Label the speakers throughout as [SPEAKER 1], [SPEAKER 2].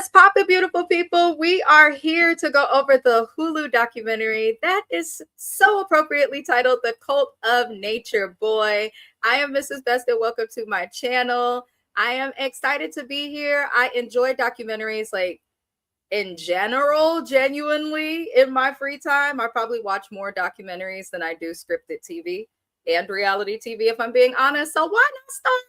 [SPEAKER 1] What's poppin', beautiful people? We are here to go over the Hulu documentary that is so appropriately titled The Cult of Nature Boy. I am Mrs. Best and welcome to my channel. I am excited to be here. I enjoy documentaries like in general, genuinely in my free time. I probably watch more documentaries than I do scripted TV and reality TV, if I'm being honest. So why not start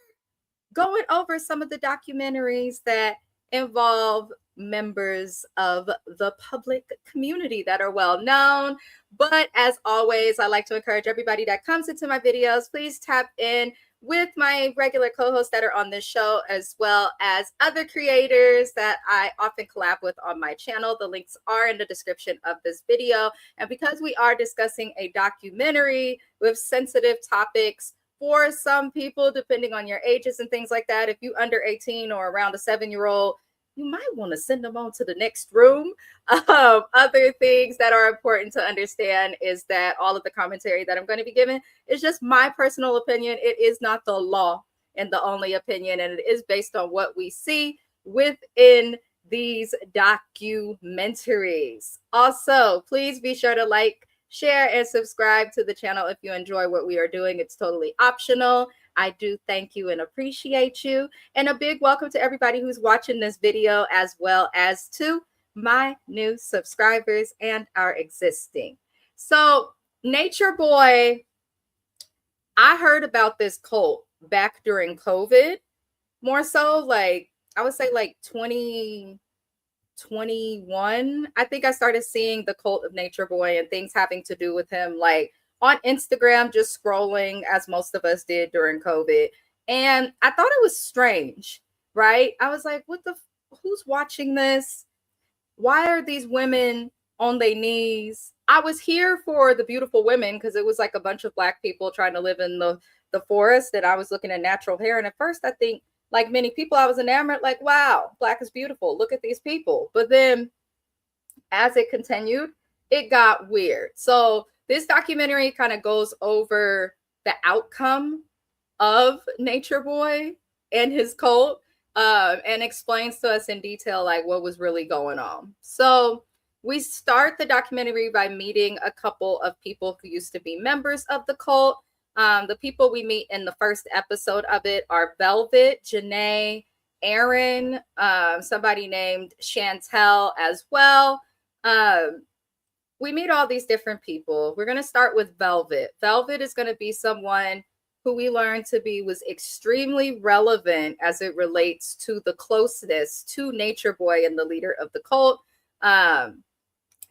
[SPEAKER 1] going over some of the documentaries that involve members of the public community that are well known. But as always, I like to encourage everybody that comes into my videos, please tap in with my regular co-hosts that are on this show, as well as other creators that I often collab with on my channel. The links are in the description of this video. And because we are discussing a documentary with sensitive topics, for some people, depending on your ages and things like that, if you under 18 or around a 7-year-old, you might want to send them on to the next room. Other things that are important to understand is that all of the commentary that I'm going to be giving is just my personal opinion. It is not the law and the only opinion, and it is based on what we see within these documentaries. Also, please be sure to like, share, and subscribe to the channel if you enjoy what we are doing. It's totally optional. I do thank you and appreciate you. And a big welcome to everybody who's watching this video, as well as to my new subscribers and our existing. So Nature Boy, I heard about this cult back during COVID, more so like, I would say like 2021. I think I started seeing the Cult of Nature Boy and things having to do with him, like on Instagram, just scrolling as most of us did during COVID. And I thought it was strange, right? I was like, who's watching this? Why are these women on their knees? I was here for the beautiful women because it was like a bunch of Black people trying to live in the forest, and I was looking at natural hair. And at first I think, like many people, I was enamored, like, wow, Black is beautiful. Look at these people. But then as it continued, it got weird. So this documentary kind of goes over the outcome of Nature Boy and his cult, and explains to us in detail, like, what was really going on. So we start the documentary by meeting a couple of people who used to be members of the cult. The people we meet in the first episode of it are Velvet, Janae, Aaron, somebody named Chantel as well. We meet all these different people. We're going to start with Velvet. Velvet is going to be someone who we learned to be was extremely relevant as it relates to the closeness to Nature Boy and the leader of the cult.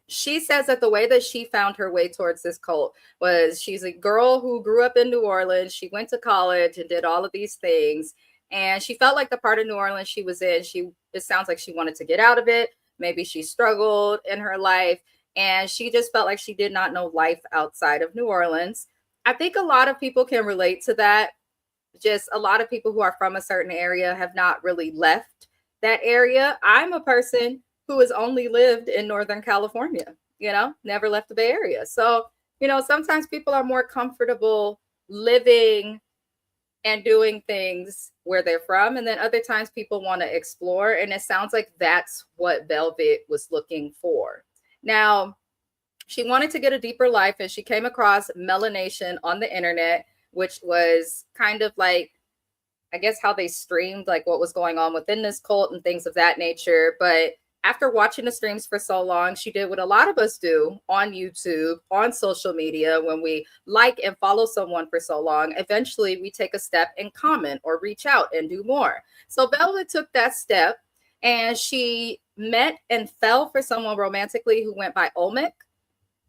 [SPEAKER 1] She says that the way that she found her way towards this cult was she's a girl who grew up in New Orleans. She went to college and did all of these things. And she felt like the part of New Orleans she was in, it sounds like she wanted to get out of it. Maybe she struggled in her life. And she just felt like she did not know life outside of New Orleans. I think a lot of people can relate to that. Just a lot of people who are from a certain area have not really left that area. I'm a person who has only lived in Northern California, never left the Bay Area. So, sometimes people are more comfortable living and doing things where they're from. And then other times people want to explore. And it sounds like that's what Velvet was looking for. Now, she wanted to get a deeper life, and she came across Melanation on the internet, which was kind of like, I guess, how they streamed like what was going on within this cult and things of that nature. But after watching the streams for so long, she did what a lot of us do on YouTube, on social media. When we like and follow someone for so long, eventually we take a step and comment or reach out and do more. So Velvet took that step, and she met and fell for someone romantically who went by Olmec.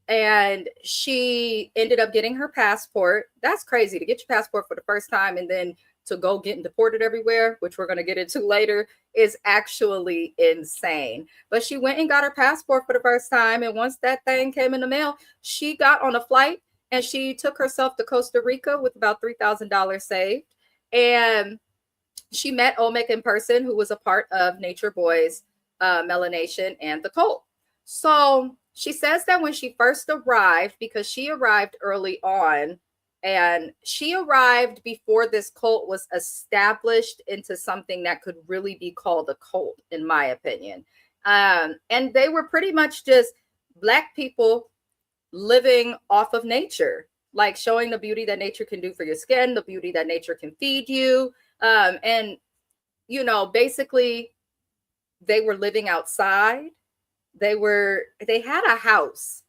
[SPEAKER 1] And she ended up getting her passport. That's crazy, to get your passport for the first time and then to go getting deported everywhere, which we're going to get into later, is actually insane. But she went and got her passport for the first time. And once that thing came in the mail, she got on a flight and she took herself to Costa Rica with about $3,000 saved. And she met Olmec in person, who was a part of Nature Boy's Melanation and the cult. So she says that when she first arrived, because she arrived early on, And she arrived before this cult was established into something that could really be called a cult, in my opinion. And they were pretty much just Black people living off of nature, like showing the beauty that nature can do for your skin, the beauty that nature can feed you. And, you know, basically, they were living outside. They had a house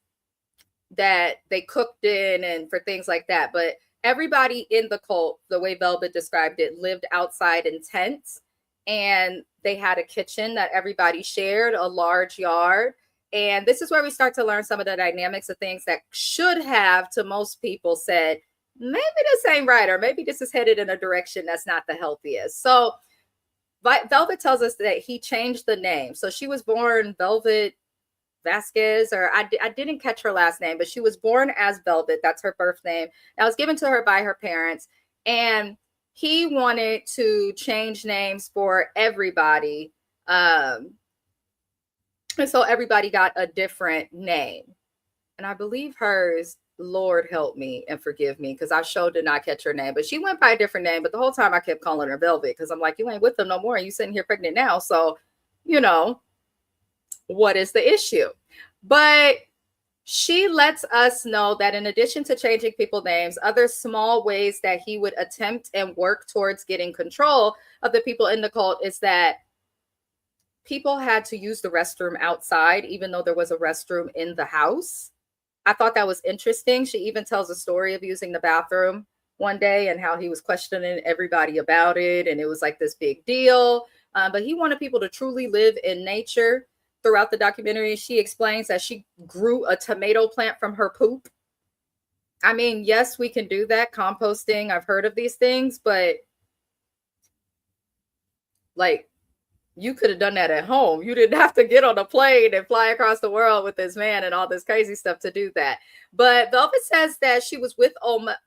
[SPEAKER 1] that they cooked in and for things like that. But everybody in the cult, the way Velvet described it, lived outside in tents, and they had a kitchen that everybody shared, a large yard. And this is where we start to learn some of the dynamics of things that should have, to most people, said, maybe this ain't right, or maybe this is headed in a direction that's not the healthiest. So Velvet tells us that he changed the name. So she was born Velvet Vasquez, or I didn't catch her last name, but she was born as Velvet. That's her birth name. That was given to her by her parents. And he wanted to change names for everybody. And so everybody got a different name. And I believe hers, Lord help me and forgive me, because I sure did not catch her name. But she went by a different name. But the whole time I kept calling her Velvet, because I'm like, you ain't with them no more. And you sitting here pregnant now. So, you know, what is the issue? But she lets us know that in addition to changing people's names, other small ways that he would attempt and work towards getting control of the people in the cult is that people had to use the restroom outside, even though there was a restroom in the house. I thought that was interesting. She even tells a story of using the bathroom one day and how he was questioning everybody about it. And it was like this big deal. But he wanted people to truly live in nature. Throughout the documentary, she explains that she grew a tomato plant from her poop. I mean, yes, we can do that. Composting, I've heard of these things, but like, you could have done that at home. You didn't have to get on a plane and fly across the world with this man and all this crazy stuff to do that. But Velvet says that she was with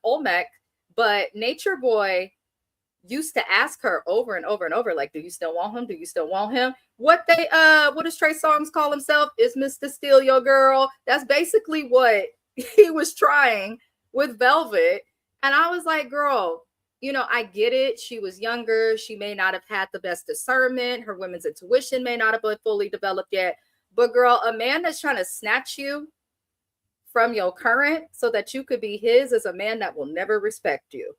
[SPEAKER 1] Olmec, but Nature Boy used to ask her over and over and over, like, do you still want him? Do you still want him? What does Trey Songz call himself? Is Mr. Steal Your Girl? That's basically what he was trying with Velvet. And I was like, girl, you know, I get it. She was younger. She may not have had the best discernment. Her women's intuition may not have been fully developed yet. But girl, a man that's trying to snatch you from your current so that you could be his is a man that will never respect you.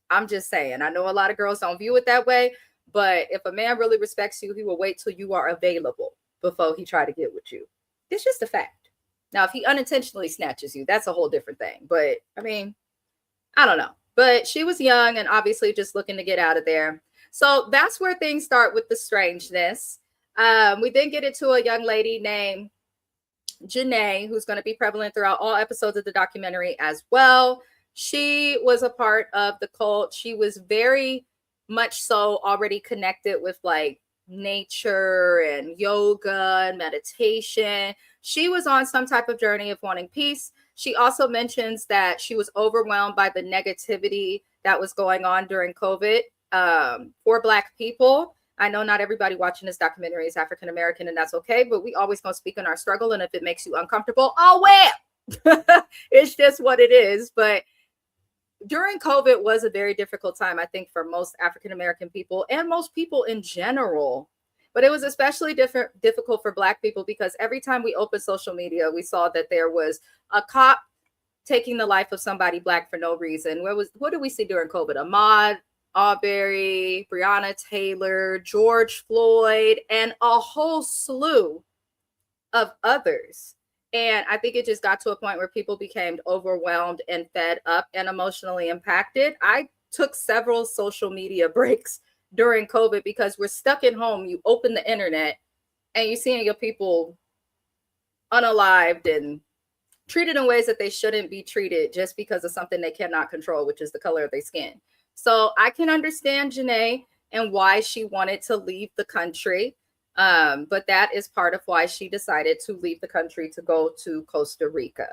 [SPEAKER 1] I'm just saying. I know a lot of girls don't view it that way, but if a man really respects you, he will wait till you are available before he try to get with you. It's just a fact. Now, if he unintentionally snatches you, that's a whole different thing. But I mean, I don't know. But she was young and obviously just looking to get out of there. So that's where things start with the strangeness. We then get into a young lady named Janae, who's going to be prevalent throughout all episodes of the documentary as well. She was a part of the cult. She was very much so already connected with like nature and yoga and meditation. She was on some type of journey of wanting peace. She also mentions that she was overwhelmed by the negativity that was going on during COVID for Black people. I know not everybody watching this documentary is African American, and that's okay, but we always gonna speak on our struggle. And if it makes you uncomfortable, oh well, it's just what it is. But during COVID was a very difficult time, I think, for most African American people and most people in general. But it was especially difficult for Black people because every time we opened social media, we saw that there was a cop taking the life of somebody Black for no reason. What did we see during COVID? Ahmaud Arbery, Breonna Taylor, George Floyd, and a whole slew of others. And I think it just got to a point where people became overwhelmed and fed up and emotionally impacted. I took several social media breaks during COVID because we're stuck at home. You open the internet and you're seeing your people unalived and treated in ways that they shouldn't be treated just because of something they cannot control, which is the color of their skin. So I can understand Janae and why she wanted to leave the country. But that is part of why she decided to leave the country to go to Costa Rica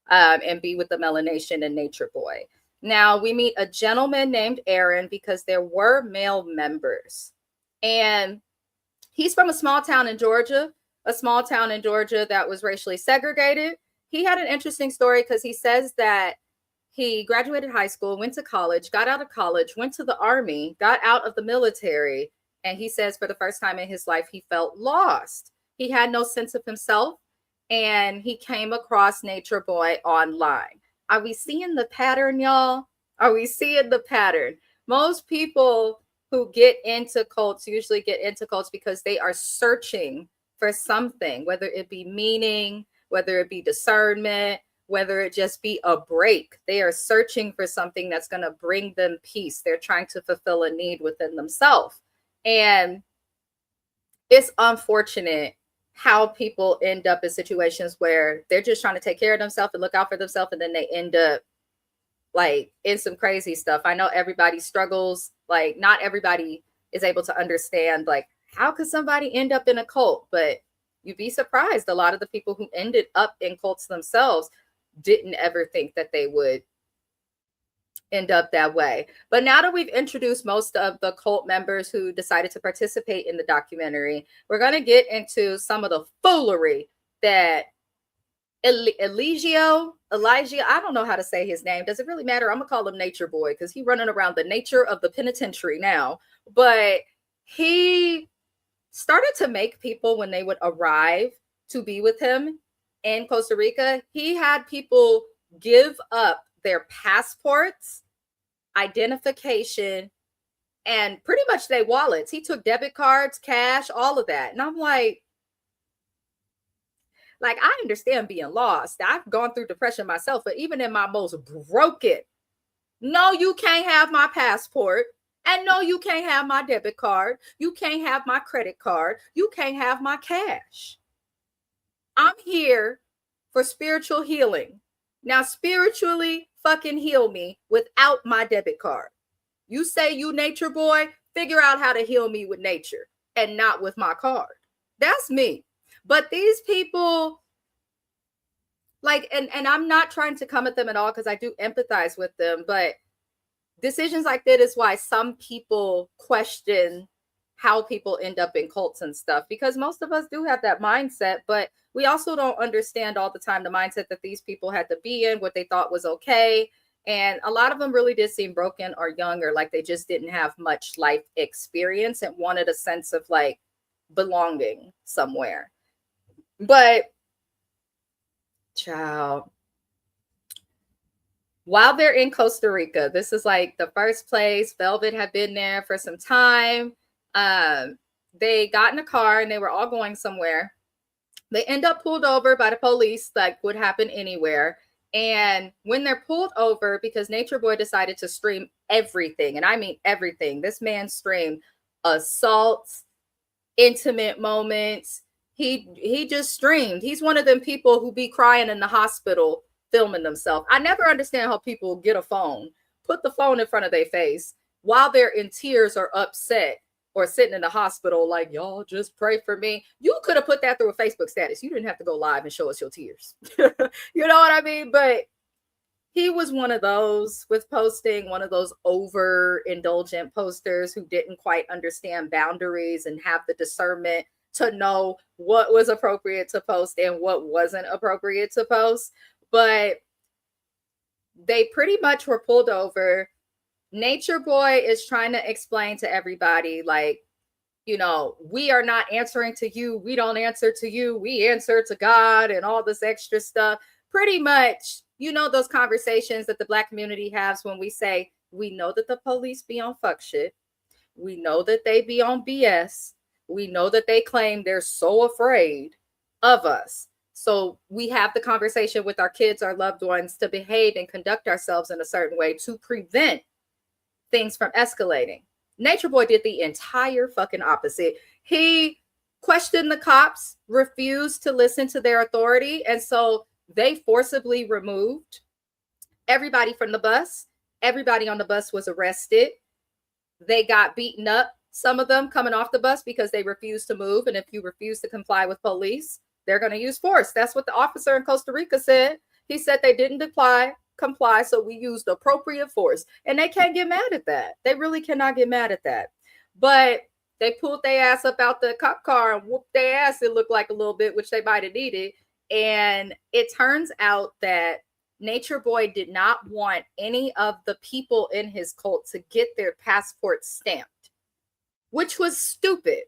[SPEAKER 1] and be with the Melanation and Nature Boy. Now, we meet a gentleman named Aaron because there were male members. And he's from a small town in Georgia that was racially segregated. He had an interesting story because he says that He graduated high school, went to college, got out of college, went to the army, got out of the military. And he says for the first time in his life, he felt lost. He had no sense of himself. And he came across Nature Boy online. Are we seeing the pattern, y'all? Are we seeing the pattern? Most people who get into cults usually get into cults because they are searching for something, whether it be meaning, whether it be discernment, whether it just be a break. They are searching for something that's going to bring them peace. They're trying to fulfill a need within themselves. And it's unfortunate how people end up in situations where they're just trying to take care of themselves and look out for themselves, and then they end up like in some crazy stuff. I know everybody struggles. Like, not everybody is able to understand, like, how could somebody end up in a cult? But you'd be surprised. A lot of the people who ended up in cults themselves didn't ever think that they would end up that way. But now that we've introduced most of the cult members who decided to participate in the documentary, we're going to get into some of the foolery that Elijah, I don't know how to say his name. Does it really matter? I'm gonna call him Nature Boy because he's running around the nature of the penitentiary now. But he started to make people, when they would arrive to be with him in Costa Rica, he had people give up their passports, identification, and pretty much their wallets. He took debit cards, cash, all of that. And I'm like, I understand being lost. I've gone through depression myself, but even in my most broken, no, you can't have my passport. And no, you can't have my debit card. You can't have my credit card. You can't have my cash. I'm here for spiritual healing. Now, spiritually fucking heal me without my debit card. You say you Nature Boy, figure out how to heal me with nature and not with my card. That's me. But these people, and I'm not trying to come at them at all because I do empathize with them, but decisions like that is why some people question how people end up in cults and stuff, because most of us do have that mindset, but we also don't understand all the time the mindset that these people had to be in, what they thought was okay. And a lot of them really did seem broken or young, or like they just didn't have much life experience and wanted a sense of belonging somewhere. But child, while they're in Costa Rica, this is the first place. Velvet had been there for some time. They got in a car and they were all going somewhere. They end up pulled over by the police, like would happen anywhere. And when they're pulled over, because Nature Boy decided to stream everything, and I mean everything. This man streamed assaults, intimate moments. He just streamed. He's one of them people who be crying in the hospital filming themselves. I never understand how people get a phone, put the phone in front of their face while they're in tears or upset or sitting in the hospital like, y'all just pray for me. You could have put that through a Facebook status. You didn't have to go live and show us your tears. You know what I mean? But he was one of those with posting, one of those overindulgent posters who didn't quite understand boundaries and have the discernment to know what was appropriate to post and what wasn't appropriate to post. But they pretty much were pulled over. Nature Boy is trying to explain to everybody, we are not answering to you. We don't answer to you. We answer to God and all this extra stuff. Pretty much, those conversations that the Black community has when we say, we know that the police be on fuck shit. We know that they be on BS. We know that they claim they're so afraid of us. So we have the conversation with our kids, our loved ones, to behave and conduct ourselves in a certain way to prevent things from escalating. Nature Boy did the entire fucking opposite. He questioned the cops, refused to listen to their authority, and so they forcibly removed everybody from the bus. Everybody on the bus was arrested. They got beaten up, some of them coming off the bus because they refused to move. And if you refuse to comply with police, they're going to use force. That's what the officer in Costa Rica said. He said they didn't comply, so we used appropriate force. And they can't get mad at that. They really cannot get mad at that. But they pulled their ass up out the cop car and whooped their ass, it looked like a little bit, which they might have needed. And it turns out that Nature Boy did not want any of the people in his cult to get their passports stamped, which was stupid.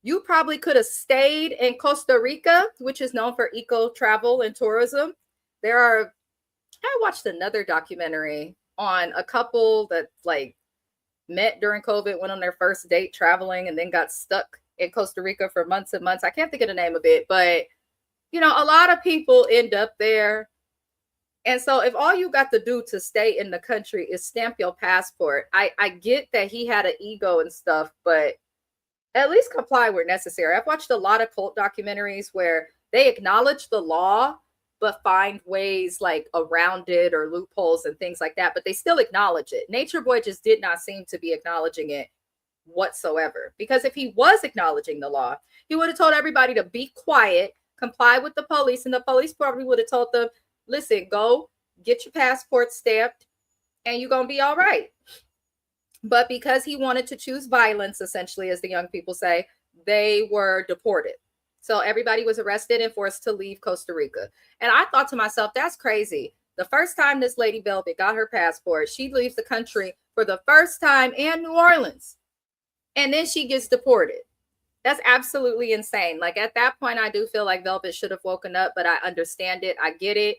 [SPEAKER 1] You probably could have stayed in Costa Rica, which is known for eco travel and tourism. I watched another documentary on a couple that like met during COVID, went on their first date traveling, and then got stuck in Costa Rica for months and months. I can't think of the name of it, but you know, a lot of people end up there. And so if all you got to do to stay in the country is stamp your passport, I get that he had an ego and stuff, but at least comply where necessary. I've watched a lot of cult documentaries where they acknowledge the law, but find ways like around it or loopholes and things like that, but they still acknowledge it. Nature Boy just did not seem to be acknowledging it whatsoever. Because if he was acknowledging the law, he would have told everybody to be quiet, comply with the police, and the police probably would have told them, listen, go get your passport stamped and you're going to be all right. But because he wanted to choose violence, essentially, as the young people say, they were deported. So everybody was arrested and forced to leave Costa Rica. And I thought to myself, that's crazy. The first time this lady Velvet got her passport, she leaves the country for the first time in New Orleans. And then she gets deported. That's absolutely insane. Like at that point, I do feel like Velvet should have woken up, but I understand it. I get it.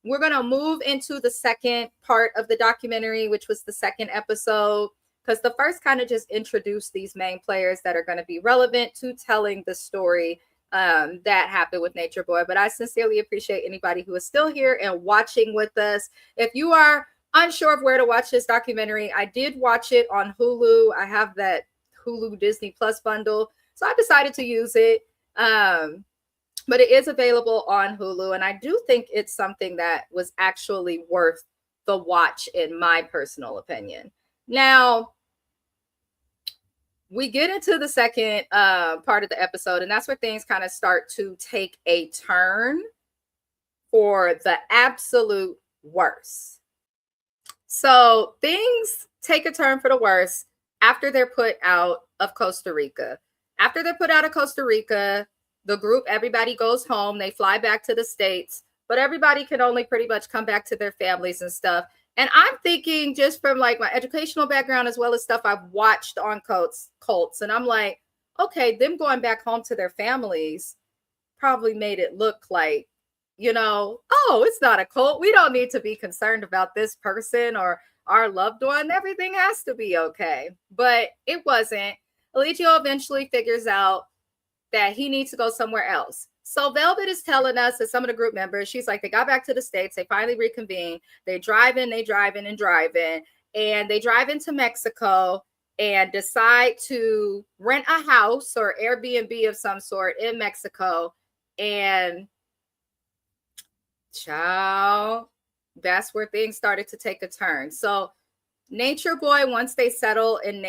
[SPEAKER 1] We're going to move into the second part of the documentary, which was the second episode, because the first kind of just introduced these main players that are going to be relevant to telling the story that happened with Nature Boy. But I sincerely appreciate anybody who is still here and watching with us. If you are unsure of where to watch this documentary, I did watch it on Hulu. I have that Hulu Disney Plus bundle, so I decided to use it. But it is available on Hulu, and I do think it's something that was actually worth the watch, in my personal opinion. Now, we get into the second part of the episode, and that's where things kind of start to take a turn for the absolute worst. So things take a turn for the worse after they're put out of Costa Rica. After they're put out of Costa Rica, the group, everybody goes home. They fly back to the States, but everybody can only pretty much come back to their families and stuff. And I'm thinking, just from like my educational background as well as stuff I've watched on cults, and I'm like, okay, them going back home to their families probably made it look like, you know, oh, it's not a cult. We don't need to be concerned about this person or our loved one. Everything has to be okay. But it wasn't. Eligio eventually figures out that he needs to go somewhere else. So Velvet is telling us that some of the group members, she's like, they got back to the States. They finally reconvene. They drive in, and they drive into Mexico and decide to rent a house or Airbnb of some sort in Mexico. And ciao, that's where things started to take a turn. So Nature Boy, once they settle in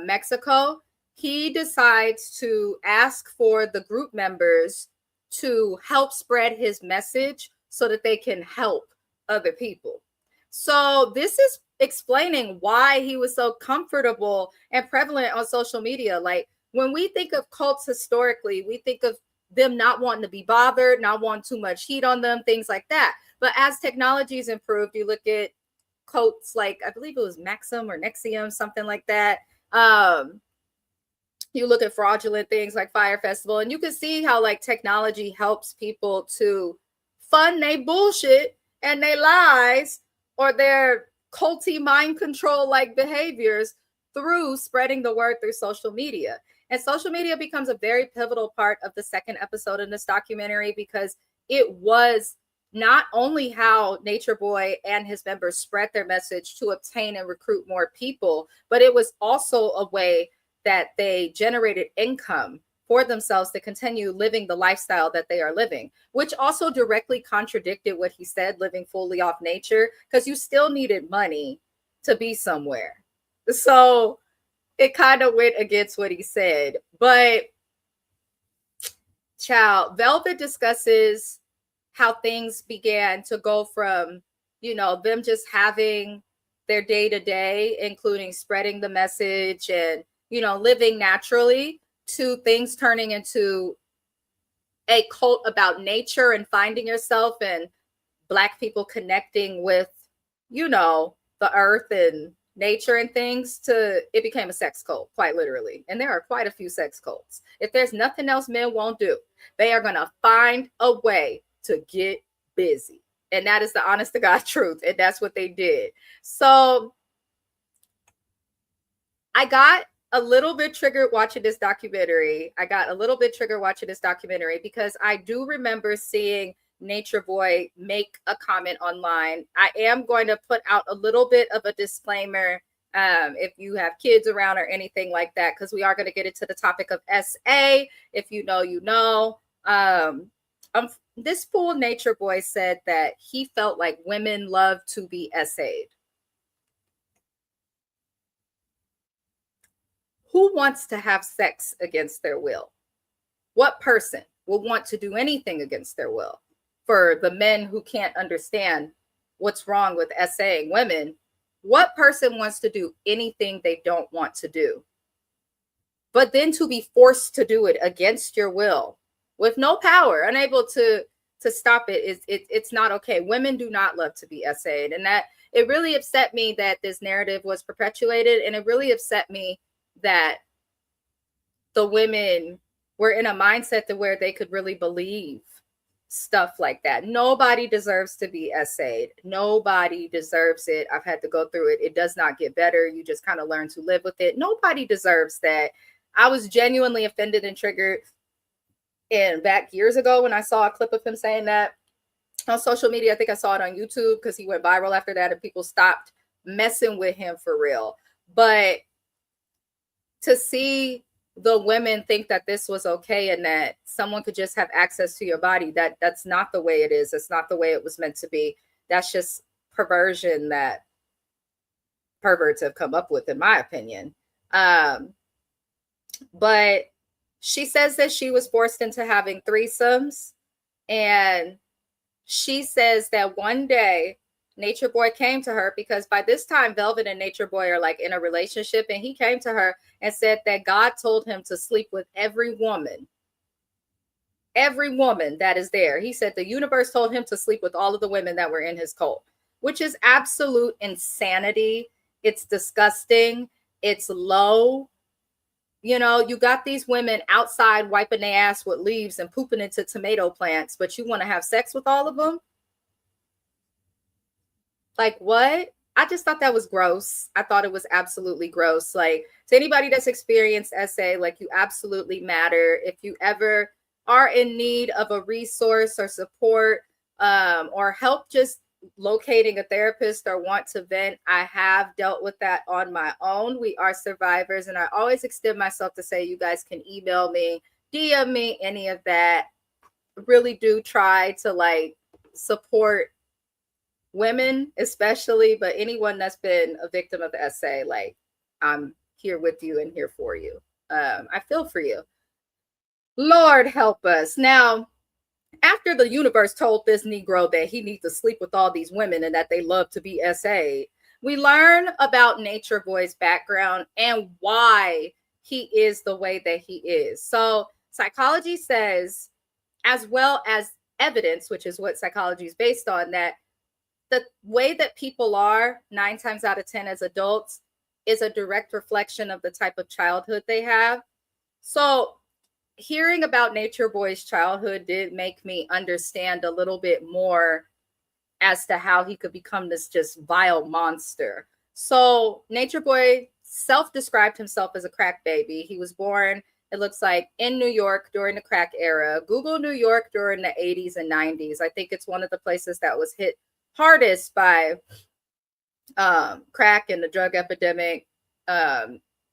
[SPEAKER 1] Mexico, he decides to ask for the group members to help spread his message so that they can help other people. So this is explaining why he was so comfortable and prevalent on social media. Like when we think of cults historically, we think of them not wanting to be bothered, not wanting too much heat on them, things like that. But as technology's improved, you look at cults like, I believe it was Maxim or Nexium, something like that. You look at fraudulent things like Fire Festival, and you can see how like technology helps people to fund their bullshit and their lies or their culty mind control like behaviors through spreading the word through social media. And social media becomes a very pivotal part of the second episode in this documentary, because it was not only how Nature Boy and his members spread their message to obtain and recruit more people, but it was also a way that they generated income for themselves to continue living the lifestyle that they are living, which also directly contradicted what he said, living fully off nature, because you still needed money to be somewhere. So it kind of went against what he said. But child, Velvet discusses how things began to go from, you know, them just having their day-to-day, including spreading the message and, you know, living naturally, to things turning into a cult about nature and finding yourself and Black people connecting with, you know, the earth and nature and things, to it became a sex cult, quite literally. And there are quite a few sex cults. If there's nothing else men won't do, they are going to find a way to get busy. And that is the honest to God truth. And that's what they did. So I got a little bit triggered watching this documentary. Because I do remember seeing Nature Boy make a comment online. I am going to put out a little bit of a disclaimer if you have kids around or anything like that, because we are going to get into the topic of SA. If you know, you know. This fool Nature Boy said that he felt like women love to be SA'd. Who wants to have sex against their will? What person will want to do anything against their will? For the men who can't understand what's wrong with SAing women, what person wants to do anything they don't want to do? But then to be forced to do it against your will, with no power, unable to stop it, it's not okay. Women do not love to be SA'd. And that it really upset me that this narrative was perpetuated. And it really upset me that the women were in a mindset to where they could really believe stuff like that. Nobody deserves to be SA'd. Nobody deserves it. I've had to go through it. It does not get better. You just kind of learn to live with it. Nobody deserves that. I was genuinely offended and triggered. And back years ago when I saw a clip of him saying that on social media, I think I saw it on YouTube because he went viral after that and people stopped messing with him for real. But to see the women think that this was okay and that someone could just have access to your body, that's not the way it is. It's not the way it was meant to be. That's just perversion that perverts have come up with, in my opinion. But she says that she was forced into having threesomes. And she says that one day Nature Boy came to her, because by this time Velvet and Nature Boy are like in a relationship, and he came to her and said that God told him to sleep with every woman that is there. He said the universe told him to sleep with all of the women that were in his cult, which is absolute insanity. It's disgusting. It's low. You know, you got these women outside wiping their ass with leaves and pooping into tomato plants, but you want to have sex with all of them? Like, what? I just thought that was gross. I thought it was absolutely gross. Like, to anybody that's experienced SA, like, you absolutely matter. If you ever are in need of a resource or support or help just locating a therapist or want to vent, I have dealt with that on my own. We are survivors, and I always extend myself to say you guys can email me, DM me, any of that. Really do try to like support women especially, but anyone that's been a victim of the SA, like, I'm here with you and here for you. I feel for you. Lord help us. Now, after the universe told this Negro that he needs to sleep with all these women and that they love to be SA, we learn about Nature Boy's background and why he is the way that he is. So psychology says, as well as evidence, which is what psychology is based on, that the way that people are 9 times out of 10 as adults is a direct reflection of the type of childhood they have. So hearing about Nature Boy's childhood did make me understand a little bit more as to how he could become this just vile monster. So Nature Boy self-described himself as a crack baby. He was born, it looks like, in New York during the crack era. Google New York during the 80s and 90s. I think it's one of the places that was hit hardest by crack and the drug epidemic.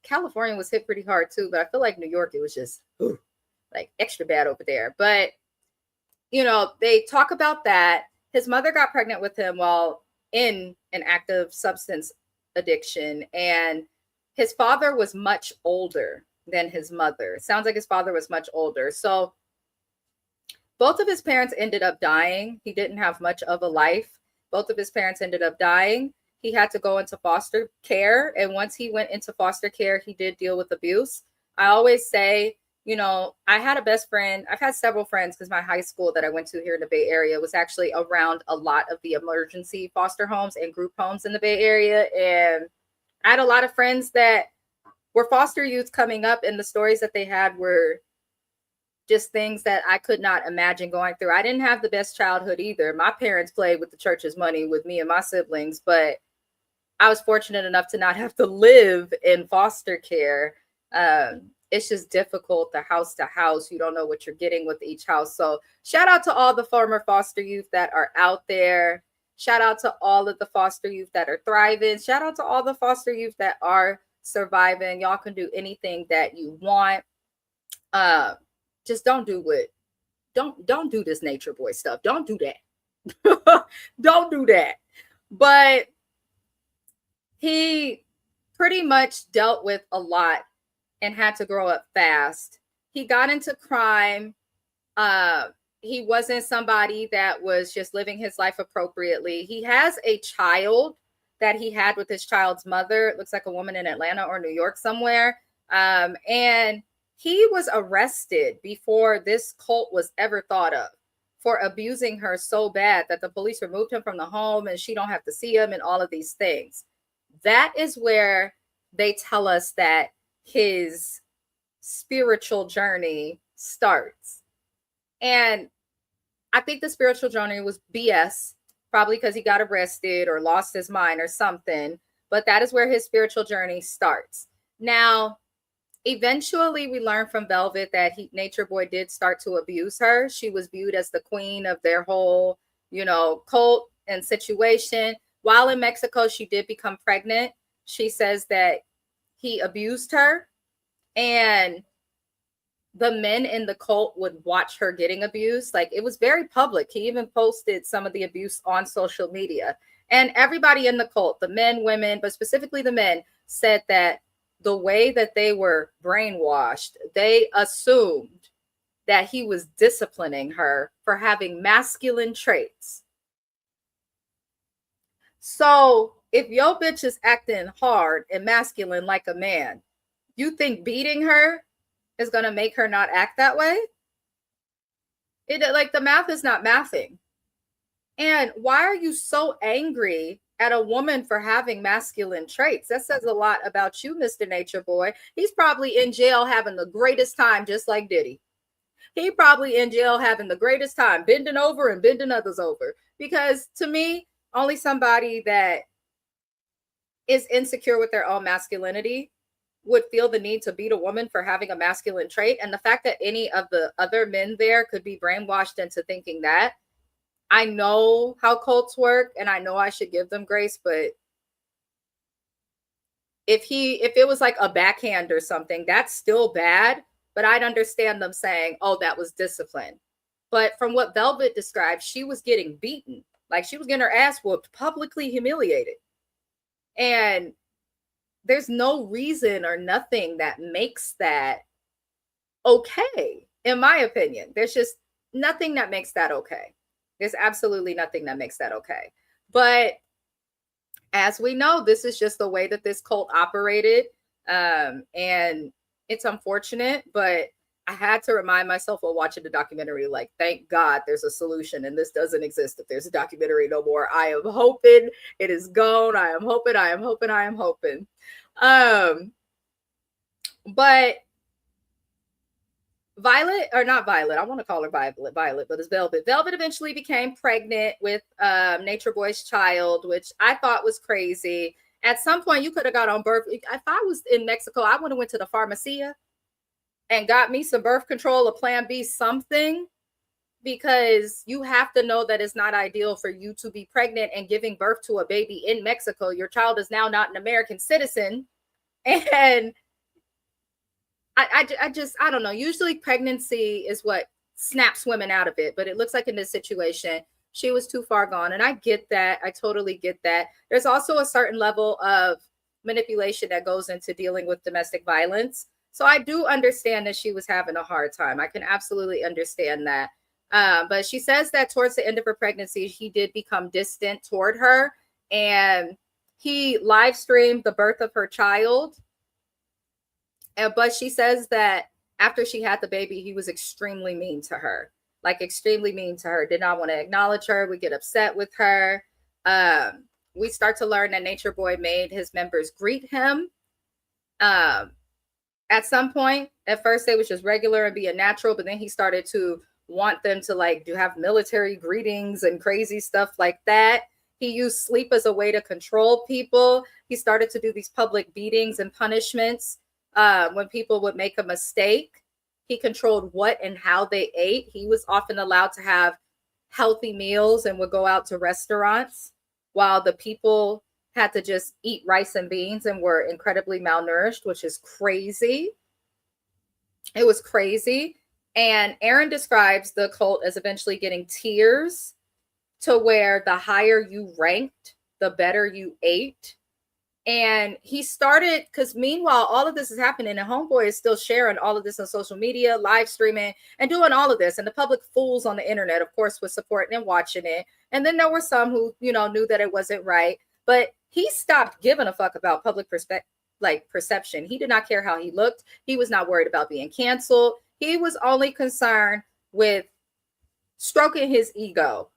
[SPEAKER 1] California was hit pretty hard too, but I feel like New York, it was just like extra bad over there. But, you know, they talk about that. His mother got pregnant with him while in an active substance addiction. And his father was much older than his mother. It sounds like his father was much older. So both of his parents ended up dying. He didn't have much of a life. Both of his parents ended up dying. He had to go into foster care. And once he went into foster care, he did deal with abuse. I always say, I had a best friend. I've had several friends because my high school that I went to here in the Bay Area was actually around a lot of the emergency foster homes and group homes in the Bay Area. And I had a lot of friends that were foster youth coming up, and the stories that they had were just things that I could not imagine going through. I didn't have the best childhood either. My parents played with the church's money with me and my siblings, but I was fortunate enough to not have to live in foster care. It's just difficult, the house to house. You don't know what you're getting with each house. So shout out to all the former foster youth that are out there. Shout out to all of the foster youth that are thriving. Shout out to all the foster youth that are surviving. Y'all can do anything that you want. Just don't do this nature boy stuff. Don't do that. Don't do that. But he pretty much dealt with a lot and had to grow up fast. He got into crime. He wasn't somebody that was just living his life appropriately. He has a child that he had with his child's mother. It looks like a woman in Atlanta or New York somewhere. And he was arrested before this cult was ever thought of for abusing her so bad that the police removed him from the home and she don't have to see him and all of these things. That is where they tell us that his spiritual journey starts. And I think the spiritual journey was BS, probably because he got arrested or lost his mind or something. But that is where his spiritual journey starts. Now, eventually, we learned from Velvet that Nature Boy did start to abuse her. She was viewed as the queen of their whole, cult and situation. While in Mexico, she did become pregnant. She says that he abused her, and the men in the cult would watch her getting abused. Like, it was very public. He even posted some of the abuse on social media. And everybody in the cult, the men, women, but specifically the men, said that the way that they were brainwashed, they assumed that he was disciplining her for having masculine traits. So if your bitch is acting hard and masculine like a man, you think beating her is going to make her not act that way? The math is not mathing. And why are you so angry at a woman for having masculine traits? That says a lot about you, Mr. Nature Boy. He's probably in jail having the greatest time, just like Diddy. He probably in jail having the greatest time, bending over and bending others over. Because to me, only somebody that is insecure with their own masculinity would feel the need to beat a woman for having a masculine trait. And the fact that any of the other men there could be brainwashed into thinking that, I know how cults work and I know I should give them grace, but if it was like a backhand or something, that's still bad, but I'd understand them saying, oh, that was discipline. But from what Velvet described, she was getting beaten. Like, she was getting her ass whooped, publicly humiliated. And there's no reason or nothing that makes that okay, in my opinion. There's just nothing that makes that okay. There's absolutely nothing that makes that okay. But as we know, this is just the way that this cult operated. And it's unfortunate, but I had to remind myself while watching the documentary, like, thank God there's a solution and this doesn't exist if there's a documentary no more. I am hoping it is gone. I am hoping. But Violet, or not Violet, I want to call her Violet, but it's Velvet. Velvet eventually became pregnant with Nature Boy's child, which I thought was crazy. At some point, you could have got on birth. If I was in Mexico, I would have went to the pharmacia and got me some birth control, a Plan B, something, because you have to know that it's not ideal for you to be pregnant and giving birth to a baby in Mexico. Your child is now not an American citizen. And I don't know. Usually pregnancy is what snaps women out of it, but it looks like in this situation, she was too far gone. And I get that. I totally get that. There's also a certain level of manipulation that goes into dealing with domestic violence. So I do understand that she was having a hard time. I can absolutely understand that. But she says that towards the end of her pregnancy, he did become distant toward her, and he live streamed the birth of her child. But she says that after she had the baby, he was extremely mean to her, like extremely mean to her, did not want to acknowledge her, would get upset with her. We start to learn that Nature Boy made his members greet him. At some point, at first, they was just regular and being natural, but then he started to want them to like do have military greetings and crazy stuff like that. He used sleep as a way to control people. He started to do these public beatings and punishments when people would make a mistake. He controlled what and how they ate. He was often allowed to have healthy meals and would go out to restaurants, while the people had to just eat rice and beans and were incredibly malnourished, which is crazy. It was crazy. And Aaron describes the cult as eventually getting tiers, to where the higher you ranked, the better you ate. And he started, because meanwhile, all of this is happening, and Homeboy is still sharing all of this on social media, live streaming, and doing all of this. And the public fools on the internet, of course, was supporting and watching it. And then there were some who, knew that it wasn't right. But he stopped giving a fuck about public perception. He did not care how he looked. He was not worried about being canceled. He was only concerned with stroking his ego,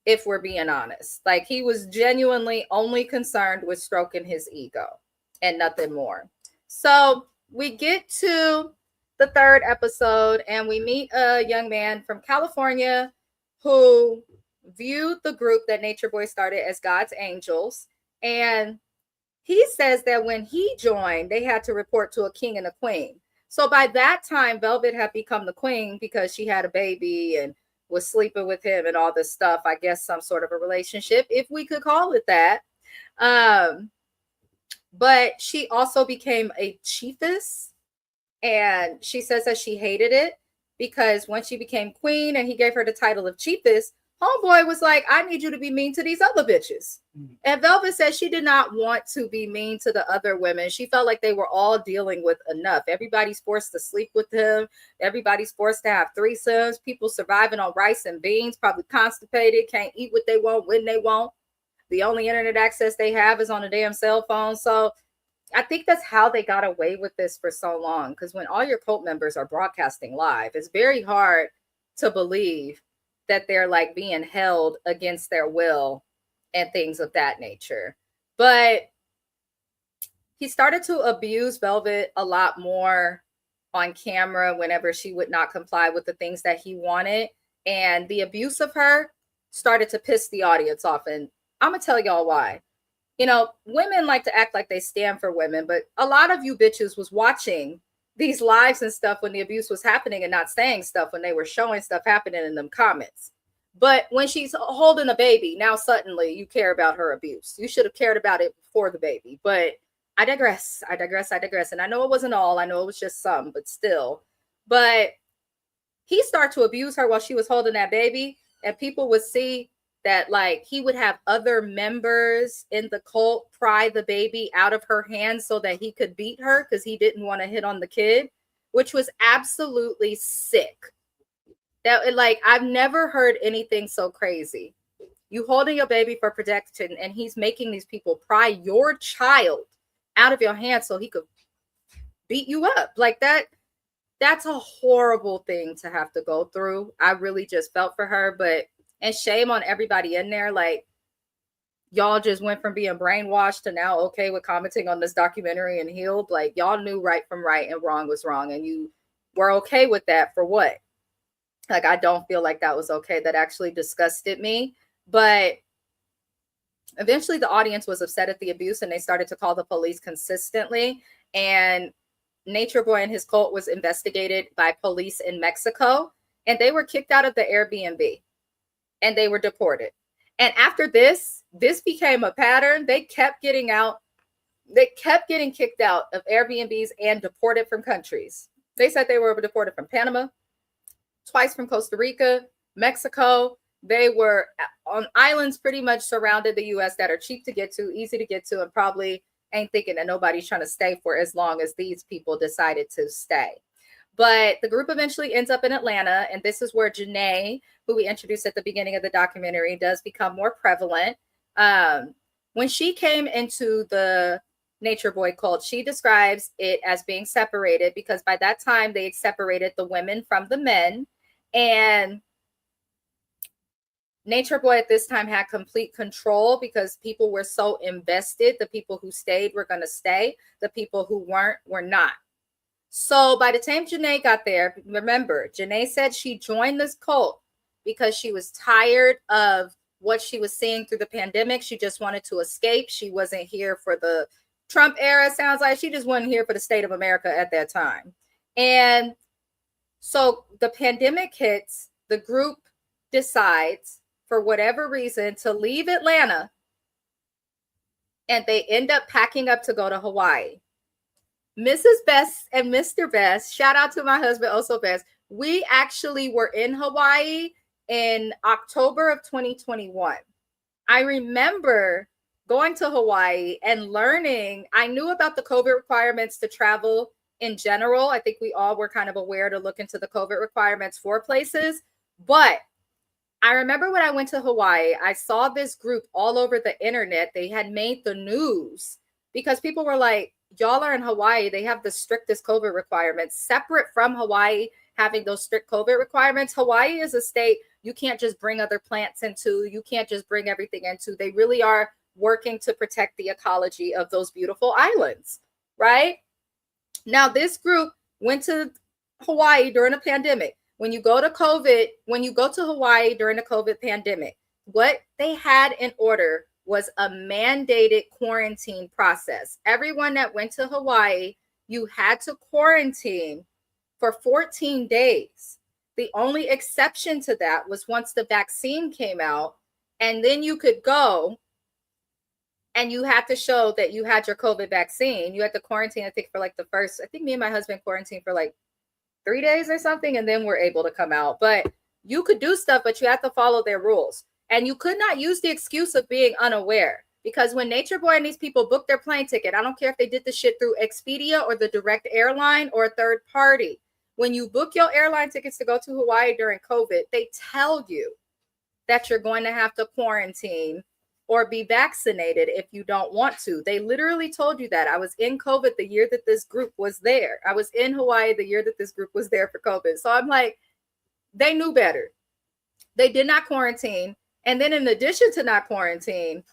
[SPEAKER 1] if we're being honest. Like, he was genuinely only concerned with stroking his ego and nothing more. So we get to the third episode, and we meet a young man from California who viewed the group that Nature Boy started as God's Angels. And he says that when he joined, they had to report to a king and a queen. So by that time, Velvet had become the queen because she had a baby and was sleeping with him and all this stuff. I guess some sort of a relationship, if we could call it that. But she also became a chiefess. And she says that she hated it because when she became queen and he gave her the title of chiefess, Homeboy was like, I need you to be mean to these other bitches. Mm-hmm. And Velvet said she did not want to be mean to the other women. She felt like they were all dealing with enough. Everybody's forced to sleep with him. Everybody's forced to have threesomes. People surviving on rice and beans, probably constipated, can't eat what they want when they want. The only internet access they have is on a damn cell phone. So I think that's how they got away with this for so long. Because when all your cult members are broadcasting live, it's very hard to believe that they're like being held against their will and things of that nature. But he started to abuse Velvet a lot more on camera whenever she would not comply with the things that he wanted. And the abuse of her started to piss the audience off. And I'm going to tell y'all why. Women like to act like they stand for women, but a lot of you bitches was watching these lives and stuff when the abuse was happening and not saying stuff when they were showing stuff happening in them comments. But when she's holding a baby, now suddenly you care about her abuse. You should have cared about it before the baby. But I digress. And I know it wasn't all. I know it was just some, but still. But he started to abuse her while she was holding that baby. And people would see that like he would have other members in the cult pry the baby out of her hands so that he could beat her because he didn't want to hit on the kid, which was absolutely sick. That like, I've never heard anything so crazy. You holding your baby for protection and he's making these people pry your child out of your hands so he could beat you up like that. That's a horrible thing to have to go through. I really just felt for her, and shame on everybody in there. Like, y'all just went from being brainwashed to now okay with commenting on this documentary and healed. Like, y'all knew right from right and wrong was wrong. And you were okay with that for what? Like, I don't feel like that was okay. That actually disgusted me. But eventually the audience was upset at the abuse and they started to call the police consistently. And Nature Boy and his cult was investigated by police in Mexico. And they were kicked out of the Airbnb. And they were deported. And after this became a pattern. They kept getting out. They kept getting kicked out of Airbnbs and deported from countries. They said they were deported from Panama, twice from Costa Rica, Mexico. They were on islands pretty much surrounded the U.S. that are cheap to get to, easy to get to, and probably ain't thinking that nobody's trying to stay for as long as these people decided to stay. But the group eventually ends up in Atlanta, and this is where Janae, who we introduced at the beginning of the documentary, does become more prevalent. When she came into the Nature Boy cult. She describes it as being separated because by that time they had separated the women from the men. And Nature Boy at this time had complete control because people were so invested. The people who stayed were going to stay. The people who weren't were not. So by the time Janae got there, remember, Janae said she joined this cult because she was tired of what she was seeing through the pandemic. She just wanted to escape. She wasn't here for the Trump era. Sounds like she just wasn't here for the state of America at that time. And so the pandemic hits, the group decides for whatever reason to leave Atlanta, and they end up packing up to go to Hawaii. Mrs. Best and Mr. Best, shout out to my husband, also Best. We actually were in Hawaii in October of 2021. I remember going to Hawaii and learning. I knew about the COVID requirements to travel in general. I think we all were kind of aware to look into the COVID requirements for places. But I remember when I went to Hawaii, I saw this group all over the internet. They had made the news because people were like, y'all are in Hawaii. They have the strictest COVID requirements. Separate from Hawaii having those strict COVID requirements, Hawaii is a state you can't just bring other plants into. You can't just bring everything into. They really are working to protect the ecology of those beautiful islands, right? Now, this group went to Hawaii during a pandemic. When you go to Hawaii during the COVID pandemic, what they had in order was a mandated quarantine process. Everyone that went to Hawaii, you had to quarantine for 14 days. The only exception to that was once the vaccine came out, and then you could go and you had to show that you had your COVID vaccine. You had to quarantine, I think, for like I think me and my husband quarantined for like 3 days or something, and then we're able to come out. But you could do stuff, but you have to follow their rules. And you could not use the excuse of being unaware, because when Nature Boy and these people booked their plane ticket, I don't care if they did the shit through Expedia or the direct airline or a third party. When you book your airline tickets to go to Hawaii during COVID, they tell you that you're going to have to quarantine or be vaccinated if you don't want to. They literally told you that. I was in COVID the year that this group was there. I was in Hawaii the year that this group was there for COVID. So I'm like, they knew better. They did not quarantine. And then in addition to not quarantine,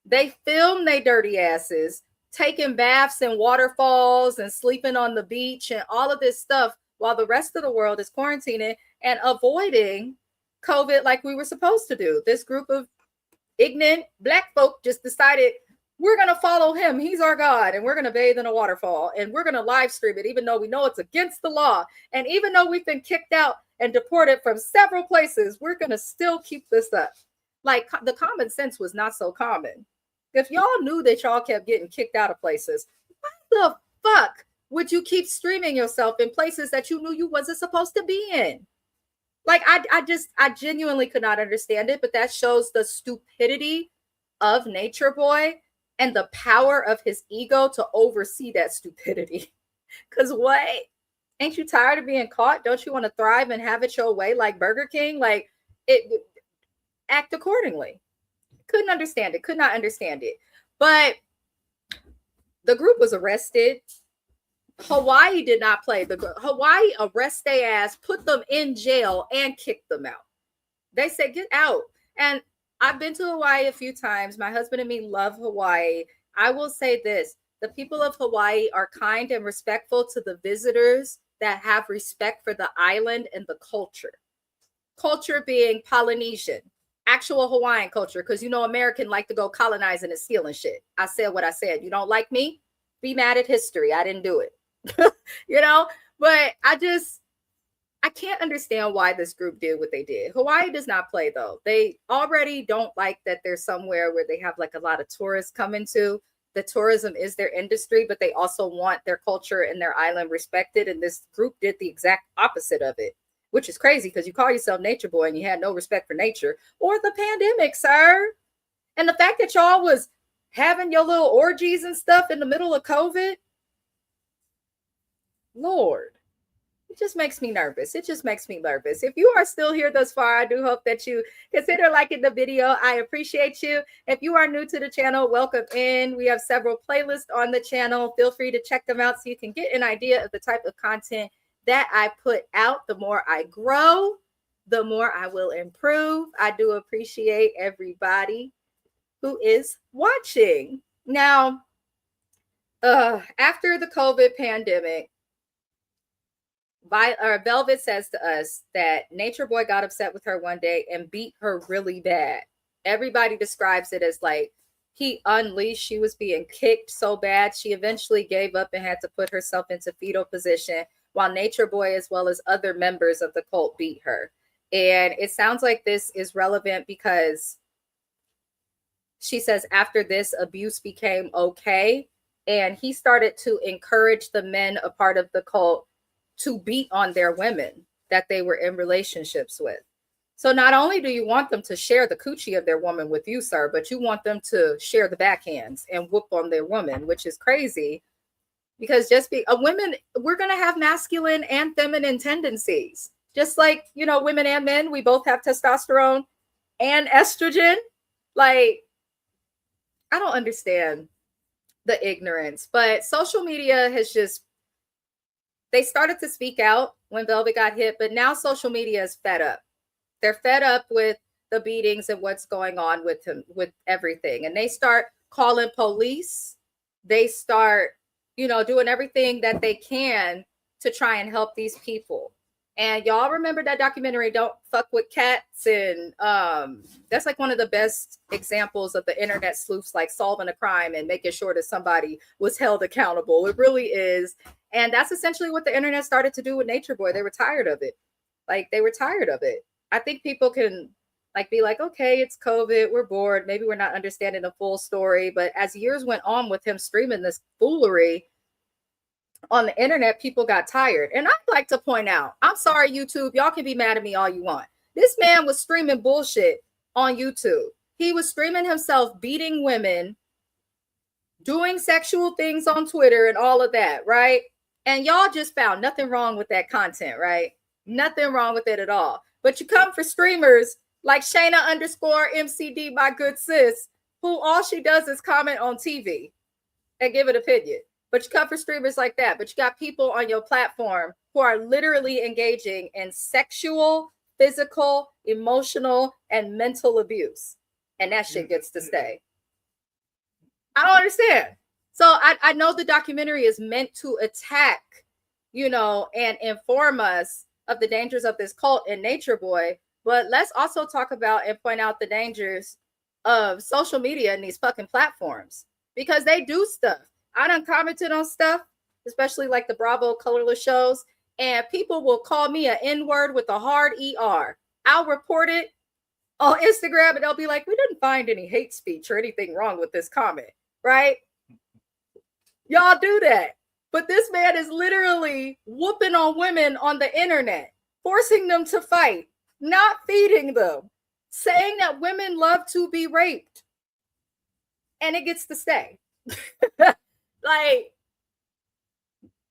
[SPEAKER 1] they filmed their dirty asses taking baths in waterfalls and sleeping on the beach and all of this stuff while the rest of the world is quarantining and avoiding COVID like we were supposed to do. This group of ignorant Black folk just decided we're going to follow him. He's our God, and we're going to bathe in a waterfall, and we're going to live stream it, even though we know it's against the law. And even though we've been kicked out and deported from several places, we're going to still keep this up. Like, the common sense was not so common. If y'all knew that y'all kept getting kicked out of places, why the fuck would you keep streaming yourself in places that you knew you wasn't supposed to be in? Like, I genuinely could not understand it, but that shows the stupidity of Nature Boy and the power of his ego to oversee that stupidity. Because what? Ain't you tired of being caught? Don't you want to thrive and have it your way like Burger King? Like, act accordingly. Could not understand it. But the group was arrested. Hawaii did not play. Hawaii arrest their ass, put them in jail, and kicked them out. They said, get out. And I've been to Hawaii a few times. My husband and me love Hawaii. I will say this. The people of Hawaii are kind and respectful to the visitors that have respect for the island and the culture. Culture being Polynesian, actual Hawaiian culture, because you know American like to go colonizing and stealing shit. I said what I said. You don't like me? Be mad at history. I didn't do it. You know, but I can't understand why this group did what they did. Hawaii does not play, though. They already don't like that there's somewhere where they have like a lot of tourists coming to. The tourism is their industry, but they also want their culture and their island respected. And this group did the exact opposite of it, which is crazy because you call yourself Nature Boy and you had no respect for nature or the pandemic, sir. And the fact that y'all was having your little orgies and stuff in the middle of COVID, Lord, It just makes me nervous. It just makes me nervous. If you are still here thus far, I do hope that you consider liking the video. I appreciate you. If you are new to the channel, welcome in. We have several playlists on the channel. Feel free to check them out so you can get an idea of the type of content that I put out. The more I grow, the more I will improve. I do appreciate everybody who is watching. Now, after the COVID pandemic, Velvet says to us that Nature Boy got upset with her one day and beat her really bad. Everybody describes it as like he unleashed. She was being kicked so bad she eventually gave up and had to put herself into fetal position while Nature Boy as well as other members of the cult beat her. And it sounds like this is relevant because she says after this, abuse became okay. And he started to encourage the men a part of the cult to beat on their women that they were in relationships with. So not only do you want them to share the coochie of their woman with you, sir, but you want them to share the backhands and whoop on their woman, which is crazy because women, we're going to have masculine and feminine tendencies. Just like, you know, women and men, we both have testosterone and estrogen. Like, I don't understand the ignorance, but social media has just, they started to speak out when Velvet got hit, but now social media is fed up. They're fed up with the beatings and what's going on with him, with everything. And they start calling police. They start, you know, doing everything that they can to try and help these people. And y'all remember that documentary, Don't Fuck with Cats? And that's like one of the best examples of the internet sleuths, like solving a crime and making sure that somebody was held accountable. It really is. And that's essentially what the internet started to do with Nature Boy. They were tired of it. Like, they were tired of it. I think people can like be like, okay, it's COVID, we're bored. Maybe we're not understanding the full story. But as years went on with him streaming this foolery on the internet, people got tired. And I'd like to point out, I'm sorry, YouTube, y'all can be mad at me all you want. This man was streaming bullshit on YouTube. He was streaming himself beating women, doing sexual things on Twitter and all of that, right? And y'all just found nothing wrong with that content, right? Nothing wrong with it at all. But you come for streamers like Shayna_MCD, my good sis, who all she does is comment on TV and give an opinion. But you come for streamers like that. But you got people on your platform who are literally engaging in sexual, physical, emotional, and mental abuse. And that shit gets to stay. I don't understand. So I know the documentary is meant to attack, you know, and inform us of the dangers of this cult and Nature Boy. But let's also talk about and point out the dangers of social media and these fucking platforms, because they do stuff. I done commented on stuff, especially like the Bravo colorless shows, and people will call me an N-word with a hard ER. I'll report it on Instagram and they'll be like, we didn't find any hate speech or anything wrong with this comment, right? Y'all do that. But this man is literally whooping on women on the internet, forcing them to fight, not feeding them, saying that women love to be raped. And it gets to stay. Like,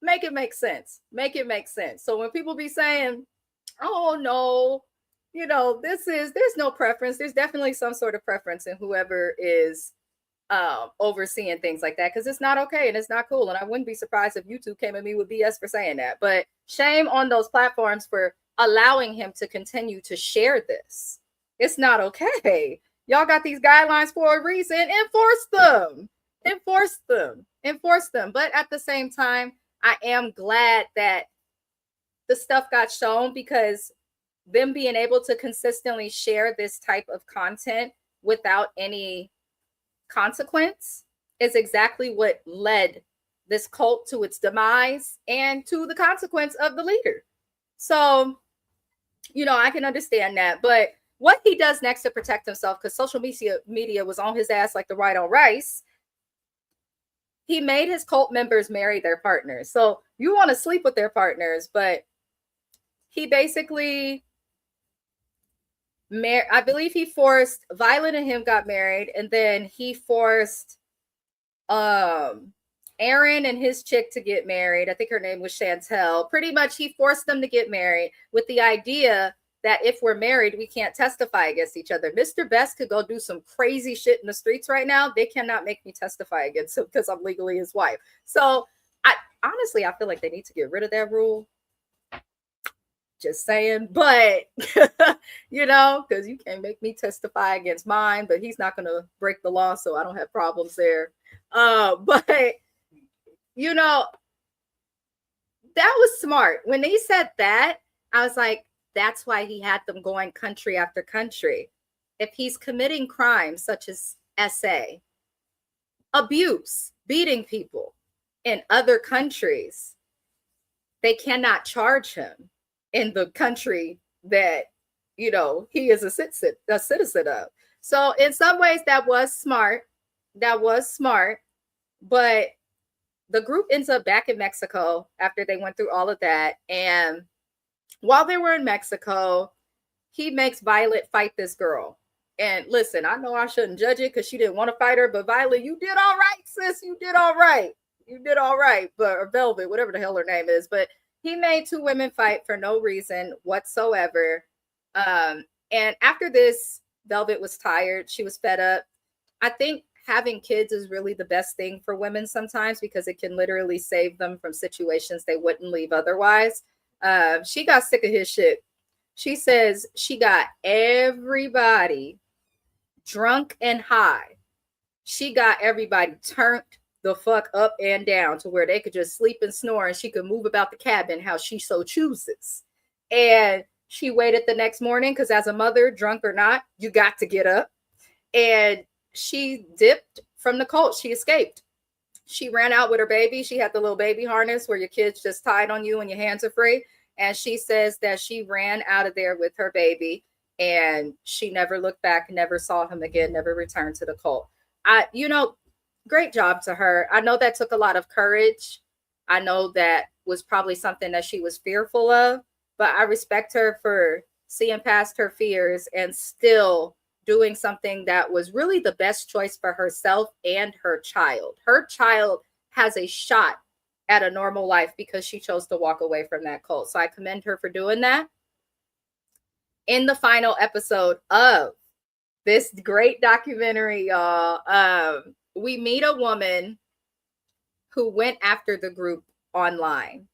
[SPEAKER 1] make it make sense. Make it make sense. So when people be saying, oh no, you know, there's no preference. There's definitely some sort of preference in whoever is overseeing things like that, because it's not okay and it's not cool. And I wouldn't be surprised if YouTube came at me with BS for saying that. But shame on those platforms for allowing him to continue to share this. It's not okay. Y'all got these guidelines for a reason. Enforce them. Enforce them. Enforce them. But at the same time, I am glad that the stuff got shown, because them being able to consistently share this type of content without any consequence is exactly what led this cult to its demise and to the consequence of the leader. So, you know, I can understand that. But what he does next to protect himself, because social media was on his ass like the white on rice, he made his cult members marry their partners. So you want to sleep with their partners, but he basically, I believe he forced, Violet and him got married, and then he forced Aaron and his chick to get married. I think her name was Chantel. Pretty much he forced them to get married with the idea that if we're married, we can't testify against each other. Mr. Best could go do some crazy shit in the streets right now. They cannot make me testify against him because I'm legally his wife. So I honestly, I feel like they need to get rid of that rule. Just saying, but you know, because you can't make me testify against mine, but he's not going to break the law, so I don't have problems there. But you know, that was smart. When they said that, I was like, that's why he had them going country after country. If he's committing crimes such as SA, abuse, beating people in other countries, they cannot charge him in the country that, you know, he is a citizen of. So in some ways that was smart. That was smart. But the group ends up back in Mexico after they went through all of that. And while they were in Mexico, he makes Violet fight this girl. And listen, I know I shouldn't judge it because she didn't want to fight her, but Violet, you did all right, sis. You did all right. You did all right. But or Velvet, whatever the hell her name is. But he made two women fight for no reason whatsoever. And after this, Velvet was tired. She was fed up. I think having kids is really the best thing for women sometimes because it can literally save them from situations they wouldn't leave otherwise. She got sick of his shit. She says she got everybody drunk and high. She got everybody turned the fuck up and down to where they could just sleep and snore and she could move about the cabin how she so chooses. And she waited the next morning because as a mother, drunk or not, you got to get up. And she dipped from the cult. She escaped. She ran out with her baby. She had the little baby harness where your kids just tied on you and your hands are free. And she says that she ran out of there with her baby and she never looked back, never saw him again, never returned to the cult. Great job to her. I know that took a lot of courage. I know that was probably something that she was fearful of, but I respect her for seeing past her fears and still doing something that was really the best choice for herself and her child. Her child has a shot at a normal life because she chose to walk away from that cult. So I commend her for doing that. In the final episode of this great documentary, y'all, we meet a woman who went after the group online.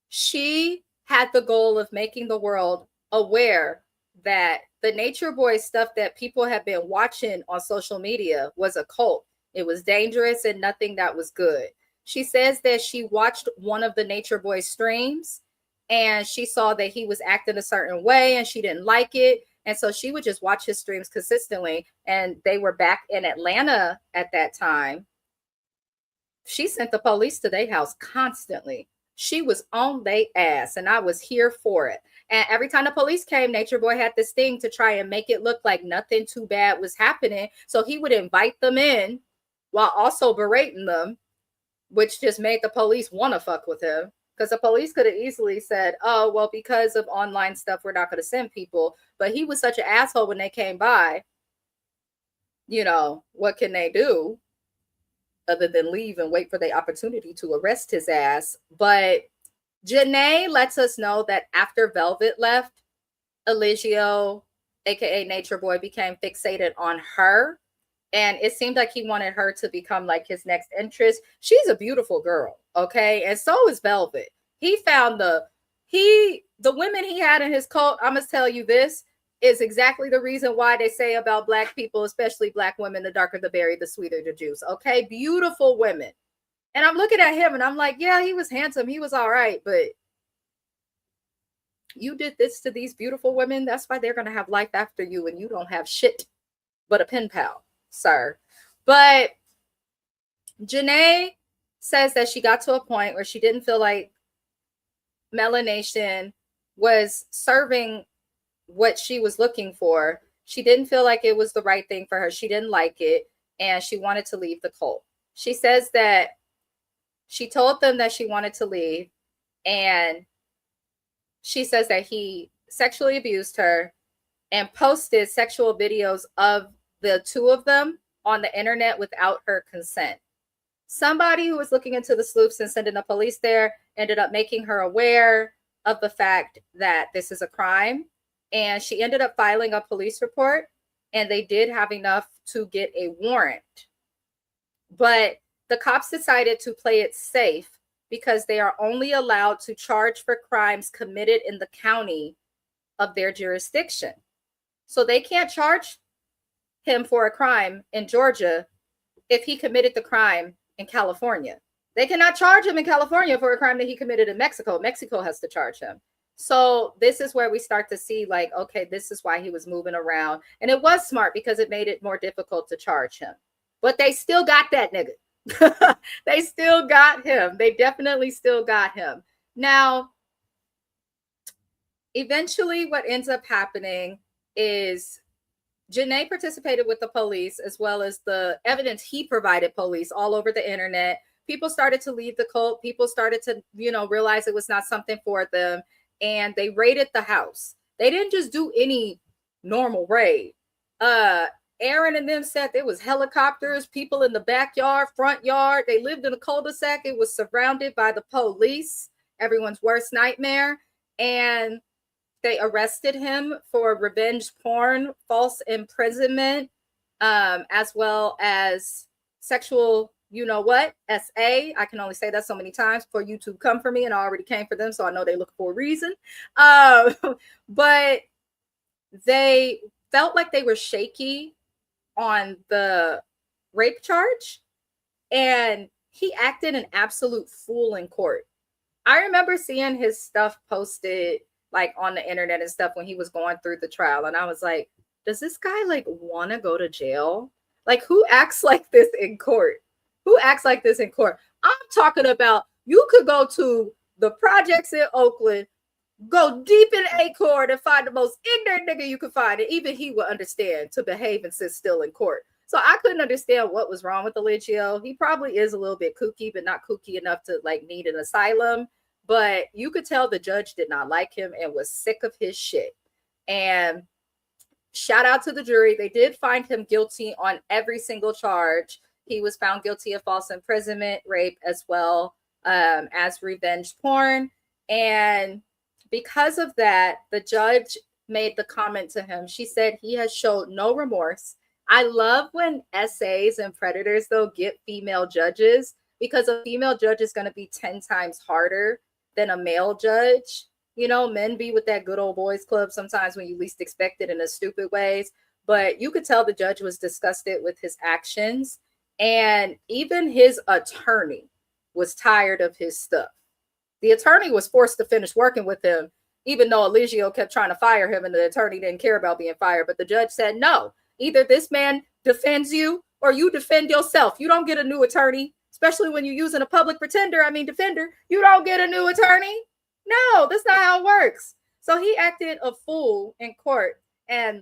[SPEAKER 1] She had the goal of making the world aware that the Nature Boy stuff that people have been watching on social media was a cult. It was dangerous and nothing that was good. She says that she watched one of the Nature Boy streams and she saw that he was acting a certain way and she didn't like it. And so she would just watch his streams consistently. And they were back in Atlanta at that time. She sent the police to their house constantly. She was on their ass and I was here for it. And every time the police came, Nature Boy had this thing to try and make it look like nothing too bad was happening. So he would invite them in while also berating them, which just made the police want to fuck with him. Because the police could have easily said, oh, well, because of online stuff, we're not going to send people. But he was such an asshole when they came by. You know, what can they do other than leave and wait for the opportunity to arrest his ass? But Janae lets us know that after Velvet left, Eligio, aka Nature Boy, became fixated on her. And it seemed like he wanted her to become like his next interest. She's a beautiful girl, okay? And so is Velvet. He found the women he had in his cult. I must tell you, this is exactly the reason why they say about Black people, especially Black women, the darker the berry, the sweeter the juice, okay? Beautiful women. And I'm looking at him and I'm like, yeah, he was handsome. He was all right, but you did this to these beautiful women. That's why they're going to have life after you and you don't have shit but a pen pal, sir. But Janae says that she got to a point where she didn't feel like melanation was serving what she was looking for. She didn't feel like it was the right thing for her. She didn't like it and she wanted to leave the cult. She says that she told them that she wanted to leave and she says that he sexually abused her and posted sexual videos of the two of them on the internet without her consent. Somebody who was looking into the sleuths and sending the police there ended up making her aware of the fact that this is a crime. And she ended up filing a police report, and they did have enough to get a warrant. But the cops decided to play it safe because they are only allowed to charge for crimes committed in the county of their jurisdiction. So they can't charge him for a crime in Georgia if he committed the crime in California. They cannot charge him in California for a crime that he committed in Mexico. Mexico has to charge him. So this is where we start to see, like, okay, this is why he was moving around. And it was smart because it made it more difficult to charge him. But they still got that nigga. They still got him. They definitely still got him. Now, eventually what ends up happening is Janae participated with the police, as well as the evidence he provided police all over the internet. People started to leave the cult. People started to, realize it was not something for them. And they raided the house. They didn't just do any normal raid. Aaron and them said there was helicopters, people in the backyard, front yard. They lived in a cul-de-sac. It was surrounded by the police, everyone's worst nightmare. And they arrested him for revenge porn, false imprisonment, as well as sexual, SA. I can only say that so many times for you to come for me, and I already came for them, so I know they look for a reason. But they felt like they were shaky on the rape charge, and he acted an absolute fool in court. I remember seeing his stuff posted like on the internet and stuff when he was going through the trial, and I was like, does this guy like want to go to jail? Like, who acts like this in court? Who acts like this in court? I'm talking about, you could go to the projects in Oakland, go deep in Acorn and find the most ignorant nigga you could find, and even he would understand to behave and sit still in court. So I couldn't understand what was wrong with Eligio. He probably is a little bit kooky, but not kooky enough to like need an asylum. But you could tell the judge did not like him and was sick of his shit. And shout out to the jury. They did find him guilty on every single charge. He was found guilty of false imprisonment, rape, as well as revenge porn. And because of that, the judge made the comment to him. She said he has showed no remorse. I love when SAs and predators, though, get female judges, because a female judge is going to be 10 times harder than a male judge. Men be with that good old boys club sometimes when you least expect it in a stupid ways. But you could tell the judge was disgusted with his actions. And even his attorney was tired of his stuff. The attorney was forced to finish working with him, even though Eligio kept trying to fire him and the attorney didn't care about being fired. But the judge said, no, either this man defends you or you defend yourself. You don't get a new attorney, especially when you're using a public defender. You don't get a new attorney. No, that's not how it works. So he acted a fool in court. And